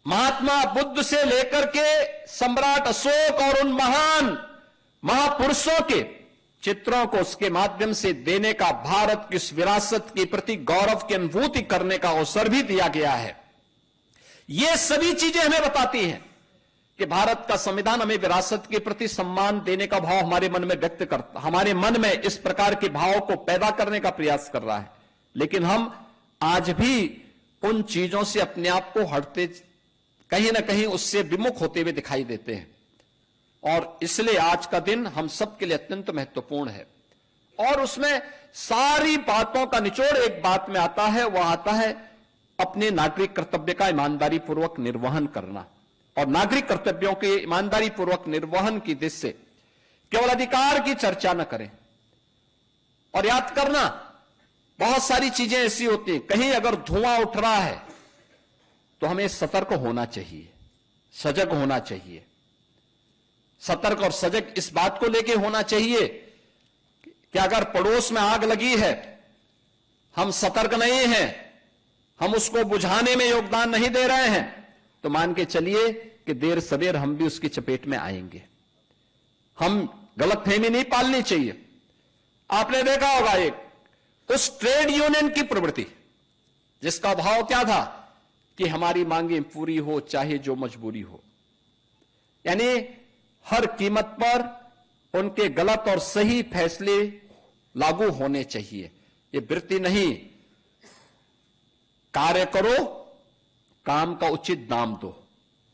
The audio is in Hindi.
महात्मा बुद्ध से लेकर के सम्राट अशोक और उन महान महापुरुषों के चित्रों को उसके माध्यम से देने का, भारत की इस विरासत के प्रति गौरव की अनुभूति करने का अवसर भी दिया गया है। ये सभी चीजें हमें बताती हैं कि भारत का संविधान हमें विरासत के प्रति सम्मान देने का भाव हमारे मन में व्यक्त करता, हमारे मन में इस प्रकार के भाव को पैदा करने का प्रयास कर रहा है। लेकिन हम आज भी उन चीजों से अपने आप को हटते, कहीं ना कहीं उससे विमुख होते हुए दिखाई देते हैं। और इसलिए आज का दिन हम सबके लिए अत्यंत महत्वपूर्ण है। और उसमें सारी बातों का निचोड़ एक बात में आता है, वह आता है अपने नागरिक कर्तव्य का ईमानदारी पूर्वक निर्वहन करना। और नागरिक कर्तव्यों के ईमानदारी पूर्वक निर्वहन की दिशा से केवल अधिकार की चर्चा न करें। और याद करना, बहुत सारी चीजें ऐसी होती हैं, कहीं अगर धुआं उठ रहा है तो हमें सतर्क होना चाहिए, सजग होना चाहिए। सतर्क और सजग इस बात को लेकर होना चाहिए कि अगर पड़ोस में आग लगी है, हम सतर्क नहीं हैं, हम उसको बुझाने में योगदान नहीं दे रहे हैं, तो मान के चलिए कि देर सवेर हम भी उसकी चपेट में आएंगे। हम गलतफहमी नहीं पालनी चाहिए। आपने देखा होगा एक उस ट्रेड यूनियन की प्रवृत्ति जिसका भाव क्या था कि हमारी मांगें पूरी हो चाहे जो मजबूरी हो, यानी हर कीमत पर उनके गलत और सही फैसले लागू होने चाहिए। ये वृत्ति नहीं, कार्य करो, काम का उचित दाम दो।